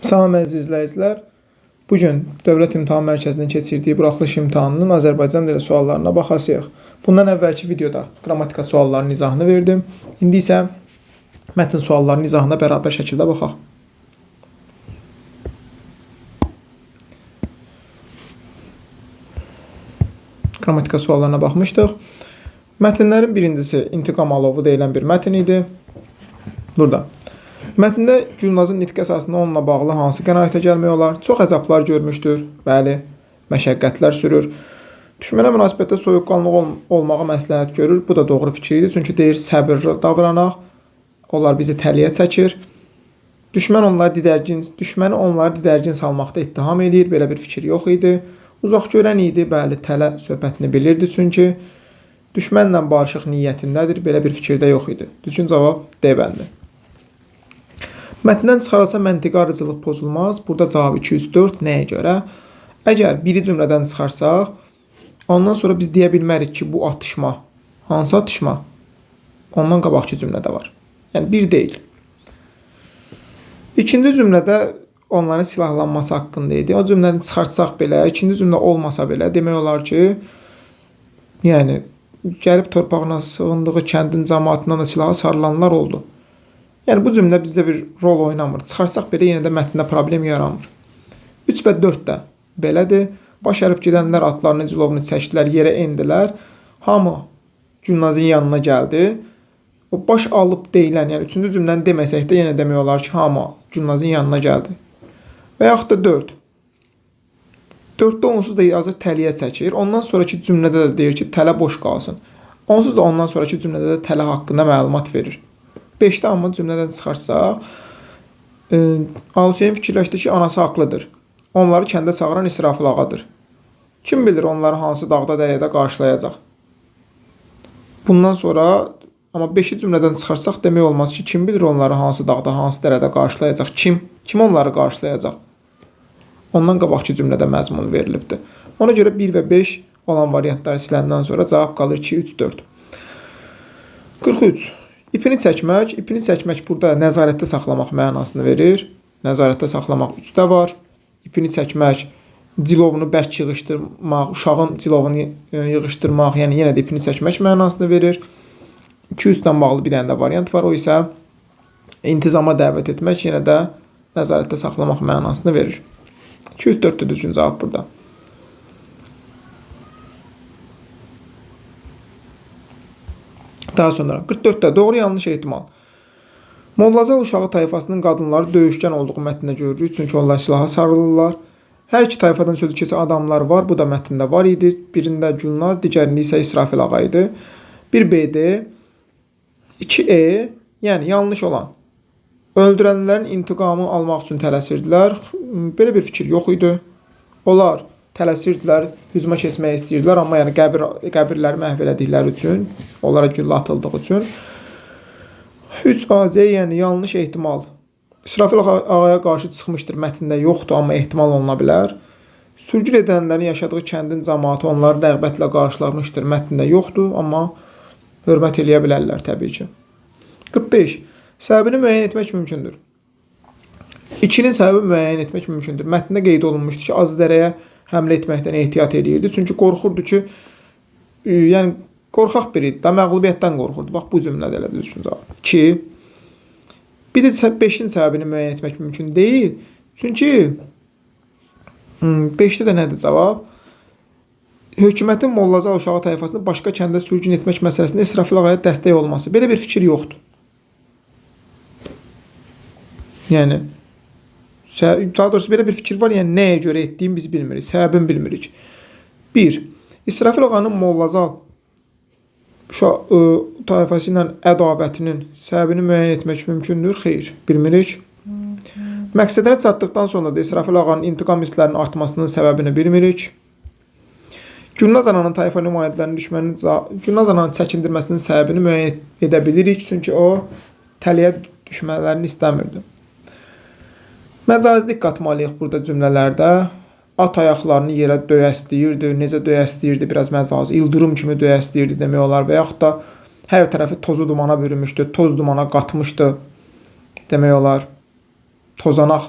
Salam əziz izləyicilər. Bu gün Dövlət İmtahan Mərkəzinin keçirdiyi buraxılış imtahanının Azərbaycan dili suallarına baxasıyıq. Bundan əvvəlki videoda qrammatika suallarının izahını verdim. İndi isə mətn suallarının izahına bərabər şəkildə baxaq. Qrammatika suallarına baxmışdıq. Mətnlərin birincisi intiqam alovu deyilən bir mətn idi. Burada. Mətndə Gülnazın nitq əsasında onunla bağlı hansı qənaətə gəlmək olar? Çox əzablar görmüşdür. Bəli, məşəqqətlər sürür. Düşmənə münasibətdə soyuqqanlıq olmağı məsləhət görür. Bu da doğru fikir idi. Çünki deyir, səbirli davranaq. Onlar bizi təliyə çəkir. Düşməni onları didərgin salmaqda ittiham edir. Belə bir fikir yox idi. Uzaq görən idi. Bəli, tələ söhbətini bilirdi. Çünki düşmənlə barışıq niyyətindədir. Belə bir fikirdə yox idi. Düzgün cavab D bəndi. Mətndən çıxarılsa məntiqi arıcılıq pozulmaz. Burada cavab 204. Nəyə görə? Əgər biri cümlədən çıxarsaq, ondan sonra biz deyə bilmərik ki, bu atışma. Hansı atışma? Ondan qabaqki cümlədə var. Yəni, bir deyil. İkinci cümlədə onların silahlanması haqqında idi. O cümləni çıxartsaq belə, ikinci cümlə olmasa belə, demək olar ki, yəni, gəlib torpağına sığındığı kəndin cəmaatından da silaha sarılanlar oldu. Yəni, bu cümlə bizdə bir rol oynamır. Çıxarsaq belə yenə də mətndə problem yaranmır. 3 və 4 də belədir. Baş ərib gedənlər atlarını, cilovunu çəkdilər, yerə endilər. Hamı Gülnazın yanına gəldi. O baş alıb deyilən, yəni 3-cü cümləni deməsək də yenə demək olar ki, hamı Gülnazın yanına gəldi. Və yaxud da 4. 4-də onsuz da yazır təliyə çəkir. Ondan sonraki cümlədə də deyir ki, tələ boş qalsın. Onsuz da ondan sonraki cümlədə də tələ haqqında məlumat verir. 5-də amma cümlədən çıxarsaq, Hüseyn fikirləşdi ki, anası haqlıdır. Onları kəndə çağıran İsrafil ağadır. Kim bilir onları hansı dağda dəyədə qarşılayacaq? Bundan sonra, amma 5-ci cümlədən çıxarsaq demək olmaz ki, kim bilir onları hansı dağda, hansı dərədə qarşılayacaq? Kim onları qarşılayacaq? Ondan qabaqki cümlədə məzmun verilibdir. Ona görə 1 və 5 olan variantları siləndən sonra cavab qalır 2, 3, 4. 43. İpini çəkmək burada nəzarətdə saxlamaq mənasını verir. Nəzarətdə saxlamaq 3-də var. İpini çəkmək, cilovunu bərk yığışdırmaq, uşağın cilovunu yığışdırmaq, yəni yenə də ipini çəkmək mənasını verir. 200-dən bağlı bir dənə də variant var. O isə intizama dəvət etmək, yenə də nəzarətdə saxlamaq mənasını verir. 204 də düzgün cavab burada. Daha sonra 44-də doğru yanlış ehtimal. Mollazal uşağı tayfasının qadınları döyüşkən olduğu mətndə görürük. Çünki onlar silaha sarılırlar. Hər iki tayfadan sözü keçən adamlar var. Bu da mətndə var idi. Birində Gülnaz, digərində isə İsrafil ağa idi. 1B-də 2E, yəni yanlış olan. Öldürənlərin intiqamı almaq üçün tələsirdilər. Belə bir fikir yox idi. Onlar tələsirdilər, hücuma keçmək istəyirdilər, amma yəni qəbirləri məhv elədikləri üçün, onlara güllə atıldığı üçün. 3AC, yəni yanlış ehtimal. İsrafil ağaya qarşı çıxmışdır, mətndə yoxdur, amma ehtimal oluna bilər. Sürgün edənlərin yaşadığı kəndin cəmaatı onları rəğbətlə qarşılamışdır, mətndə yoxdur, amma hörmət eləyə bilərlər təbii ki. 45. Səbəbini müəyyən etmək mümkündür. 2-nin səbəbi müəyyən etmək mümkündür. Mətndə qeyd olunmuşdur ki, Azəraya həmlə etməkdən ehtiyat edirdi. Çünki qorxurdu ki, yəni qorxaq biri idi, da məğlubiyyətdən qorxurdu. Bax, bu cümlədə elə düzgün cavab. 2. Bir də 5-in səbəbini müəyyən etmək mümkün deyil. Çünki 5-də də nədir cavab? Hökumətin Mollazal uşağı tayfasını başqa kəndə sürgün etmək məsələsində İsrafil ağaya dəstək olması. Belə bir fikir yoxdur. Yəni, daha doğrusu belə bir fikir var, yəni nəyə görə etdiyini biz bilmirik, səbəbini bilmirik. 1. İsrafil ağanın Mollazal tayfası ilə ədavətinin səbəbini müəyyən etmək mümkündür? Xeyr, bilmirik. Məqsədlərə çatdıqdan sonra da İsrafil ağanın intiqam hisslərinin artmasının səbəbini bilmirik. Gülnaz ananın tayfa nümayəndələrinin Gülnaz ananın çəkindirməsinin səbəbini müəyyən edə bilirik, çünki o təliyə düşmələrini istəmirdi. Məcazlik qatmalıyıq burada cümlələrdə. At ayaqlarını yerə döyəsləyirdi. Necə döyəsləyirdi? Biraz məcazi. İldırım kimi döyəsləyirdi demək olar. Və yaxud da hər tərəfi tozu dumana bürümüşdü. Toz dumana qatmışdı demək olar. Tozanaq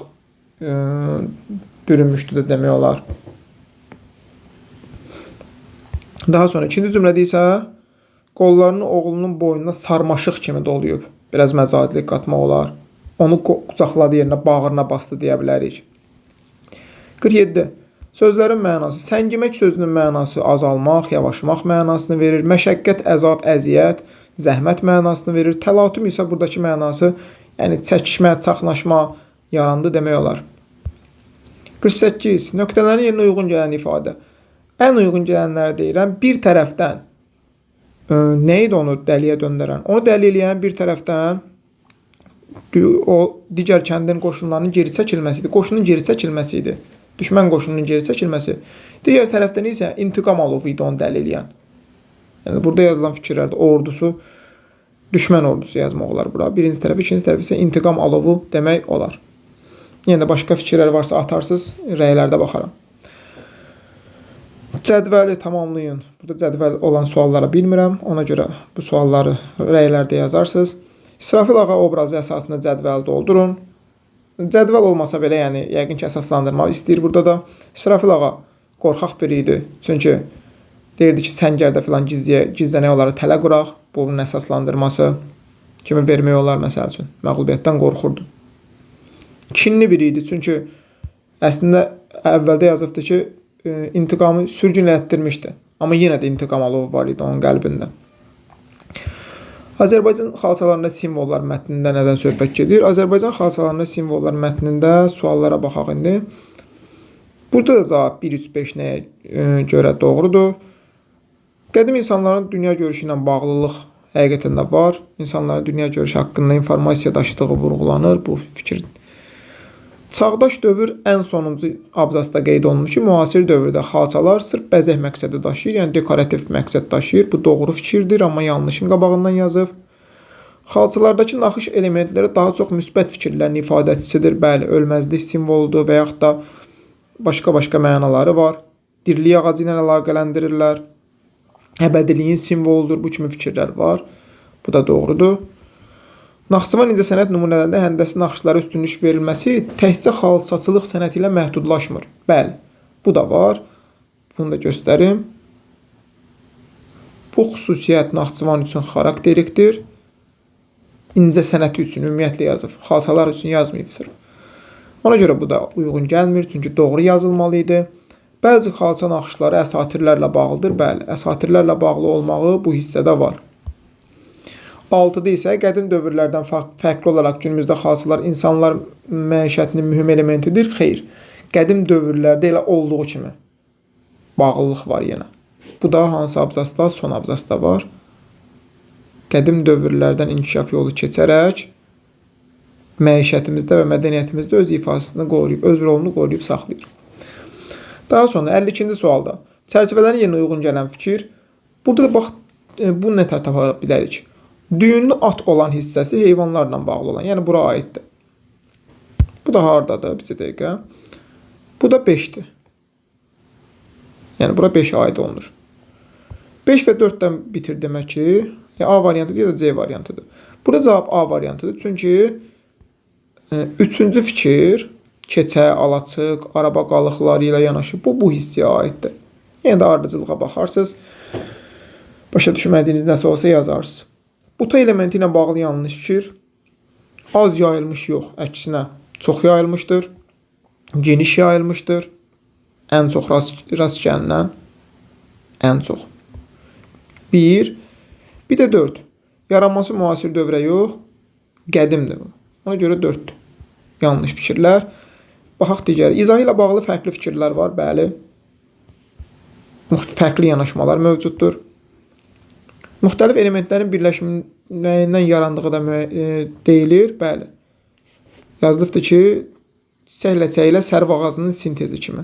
bürünmüşdü də demək olar. Daha sonra ikinci cümlədə isə qollarını oğlunun boynuna sarmaşıq kimi doluyub. Biraz məcazlik qatmaq olar. Onu qucaqladı yerinə, bağrına bastı deyə bilərik. 47. Sözlərin mənası. Səngimək sözünün mənası azalmaq, yavaşmaq mənasını verir. Məşəqqət, əzab, əziyyət, zəhmət mənasını verir. Təlatüm isə buradakı mənası, yəni çəkişmə, çaxnaşma, yarandı demək olar. 48. Nöqtələrin yerinə uyğun gələn ifadə. Ən uyğun gələnləri deyirəm. Bir tərəfdən nə idi onu dəliyə döndərən? Onu dəli eləyən bir tərəfdən o digər kəndin qoşunlarının geri çəkilməsi idi. Qoşunun geri çəkilməsi idi. Düşmən qoşununun geri çəkilməsi. Digər tərəfdən isə intiqam alovu idi onu dəli eləyən. Yəni burada yazılan fikirlərdə ordusu, düşmən ordusu yazmaq olar bura. Birinci tərəf, ikinci tərəf isə intiqam alovu demək olar. Yəni başqa fikirlər varsa atarsınız, rəylərdə baxaram. Cədvəli tamamlayın. Burada cədvəl olan suallara bilmirəm. Ona görə bu sualları rəylərdə yazarsınız. İsrafil ağa obrazı əsasında cədvəl doldurun. Cədvəl olmasa belə, yəni yəqin ki, əsaslandırmaq istəyir burada da. İsrafil ağa qorxaq biri idi. Çünki deyirdi ki, səngərdə filan gizlənək olaraq tələ quraq. Bunun əsaslandırması kimi vermək olar məsəl üçün. Məğlubiyyətdən qorxurdu. Kinli biri idi. Çünki əslində əvvəldə yazıbdı ki, intiqamı sürgünlətdirmişdi. Amma yenə də intiqam alovu var idi onun qəlbində. Azərbaycan xalçalarında simvollar mətnində nədən söhbət gedir? Azərbaycan xalçalarında simvollar mətnində suallara baxaq indi. Burada da cavab 1, 3, 5 nəyə görə doğrudur? Qədim insanların dünya görüşü ilə bağlılıq həqiqətən də var. İnsanların dünya görüşü haqqında informasiya daşıdığı vurğulanır bu fikir. Çağdaş dövr ən sonuncu abzasda qeyd olunmuş ki, müasir dövrdə xalçalar sırf bəzək məqsədi daşıyır, yəni dekorativ məqsəd daşıyır. Bu doğru fikirdir, amma yanlışın qabağından yazıb. Xalçalardakı naxış elementləri daha çox müsbət fikirlərin ifadəçisidir. Bəli, ölməzlik simvoludur və yaxud da başqa mənaları var. Dirlik ağacı ilə əlaqələndirirlər. Əbədiliyin simvoludur, bu kimi fikirlər var. Bu da doğrudur. Naxçıvan incəsənət nümunələrində həndəsi naxışlara üstünlük verilməsi təkcə xalçaçılıq sənəti ilə məhdudlaşmır. Bəli, bu da var. Bunu da göstərim. Bu xüsusiyyət Naxçıvan üçün xarakterikdir. İncəsənəti üçün ümumiyyətlə yazıb. Xalçalar üçün yazmayıb sırf. Ona görə bu da uyğun gəlmir, çünki doğru yazılmalı idi. Bəzi xalça naxışları əsatirlərlə bağlıdır. Bəli, əsatirlərlə bağlı olmağı bu hissədə var. 6-da isə qədim dövrlərdən fərqli olaraq günümüzdə xalçalar insanlar məişətinin mühüm elementidir. Xeyr, qədim dövrlərdə elə olduğu kimi bağlılıq var yenə. Bu da hansı abzasda? Son abzasda var. Qədim dövrlərdən inkişaf yolu keçərək məişətimizdə və mədəniyyətimizdə öz ifadəsini qoruyub, öz rolunu qoruyub saxlayır. Daha sonra 52-ci sualda çərçivələrin yerinə uyğun gələn fikir. Burada da bax, bu nə tapa bilərik? Düyünlü at olan hissəsi heyvanlarla bağlı olan. Yəni, bura aiddir. Bu da haradadır? Bir dəqiqə. Bu da 5-dir. Yəni, bura 5 aid olunur. 5 və 4-dən bitir demək ki, ya A variantıdır, ya da C variantıdır. Burada cavab A variantıdır. Çünki 3-cü fikir keçə, alaçıq, araba qalıqları ilə yanaşı bu hissəyə aiddir. Yəni də ardıcılığa baxarsınız. Başa düşmədiyiniz nəsə olsa yazarsınız. Buta elementi ilə bağlı yanlış fikir. Az yayılmış yox, əksinə çox yayılmışdır. Geniş yayılmışdır. Ən çox rast gəlinən. Ən çox. 1. Bir də 4. Yaranması müasir dövrə yox, qədimdir. Ona görə 4-dür. Yanlış fikirlər. Baxaq digər. İzahı ilə bağlı fərqli fikirlər var, bəli. Fərqli yanaşmalar mövcuddur. Müxtəlif elementlərin birləşməyindən yarandığı da deyilir. Bəli. Yazılıbdır ki, çiçək ilə sərv ağacının sintezi kimi.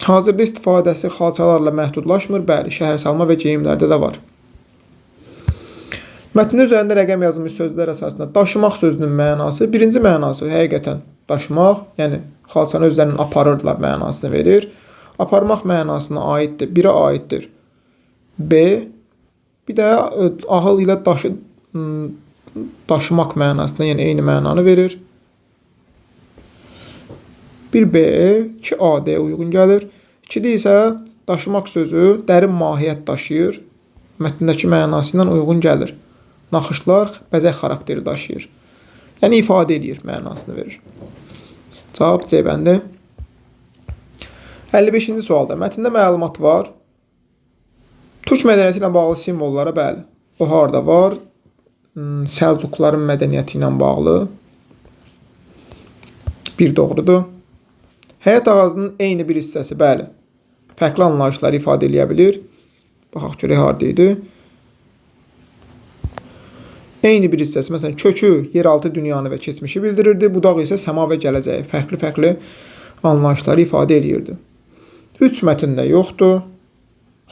Hazırda istifadəsi xalçalarla məhdudlaşmır. Bəli, şəhərsalma və geyimlərdə də var. Mətnin üzərində rəqəm yazılmış sözlər əsasında daşımaq sözünün mənası, birinci mənası həqiqətən daşımaq, yəni xalçanı özlərinin aparırdılar mənasını verir. Aparmaq mənasına aiddir, birə aiddir. B. Bir də ağıl ilə daşımaq mənasında, yəni eyni mənanı verir. 1B, 2AD uyğun gəlir. 2-də isə daşımaq sözü dərin mahiyyət daşıyır. Mətndəki mənası ilə uyğun gəlir. Naxışlar bəzək xarakteri daşıyır. Yəni ifadə edir, mənasını verir. Cavab C bəndi. 55-ci sualda mətndə məlumat var. Türk mədəniyyəti ilə bağlı simvollara bəli. O harda var? Səlcuqların mədəniyyəti ilə bağlı. Bir doğrudur. Həyat ağacının eyni bir hissəsi bəli. Fərqli anlayışları ifadə edə bilir. Baxaq görək harda idi. Eyni bir hissəsi, məsələn, kökü yeraltı dünyanı və keçmişi bildirirdi. Budaq isə səma və gələcəyi, fərqli anlayışları ifadə edirdi. 3 mətndə yoxdur.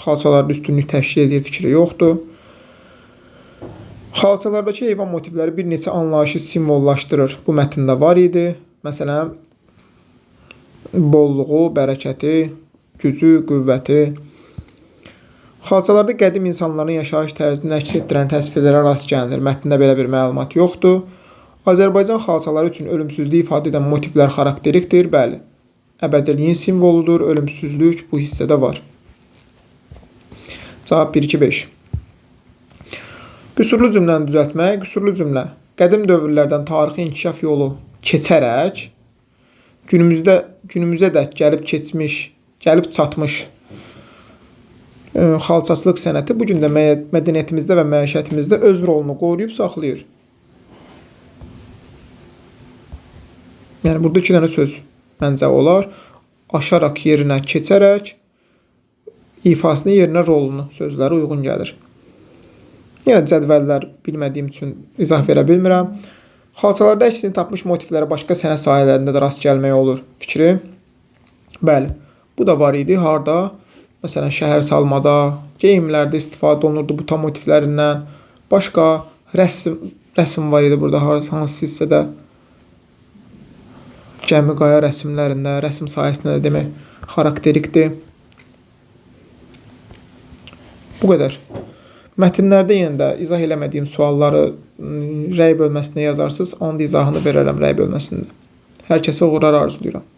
Xalçalarda üstünlük təşkil edir fikri yoxdur. Xalçalardakı heyvan motivləri bir neçə anlayışı simvollaşdırır. Bu mətndə var idi. Məsələn, bolluğu, bərəkəti, gücü, qüvvəti. Xalçalarda qədim insanların yaşayış tərzini əks etdirən təsvirlərə rast gəlinir. Mətndə belə bir məlumat yoxdur. Azərbaycan xalçaları üçün ölümsüzlüyü ifadə edən motivlər xarakterikdir. Bəli, əbədiliyin simvoludur. Ölümsüzlük bu hissədə var. Cavab 1-2-5. Qüsurlu cümləni düzəltmək. Qüsurlu cümlə qədim dövrlərdən tarixi inkişaf yolu keçərək günümüzə dək gəlib çatmış xalçaçılıq sənəti bu gün də mədəniyyətimizdə və məişətimizdə öz rolunu qoruyub saxlayır. Yəni burada 2 dənə söz məncə olar. Aşaraq yerinə keçərək ifasını yerinə rolunu sözləri uyğun gəlir. Yəni cədvəllər bilmədiyim üçün izah verə bilmirəm. Xalçalarda əksini tapmış motivlərə başqa sənət sahələrində də rast gəlmək olur fikri. Bəli, bu da var idi. Harda? Məsələn, şəhər salmada, geyimlərdə istifadə olunurdu bu tam motivlərindən. Başqa rəsm var idi burada, hansı hissədə? Gəmi qaya rəsmlərində, rəsm sahəsində də demək xarakterikdir. Bu qədər. Mətnlərdə yenə də izah eləmədiyim sualları rəy bölməsində yazarsınız. Onun da izahını verərəm rəy bölməsində. Hər kəsə uğurlar arzulayıram.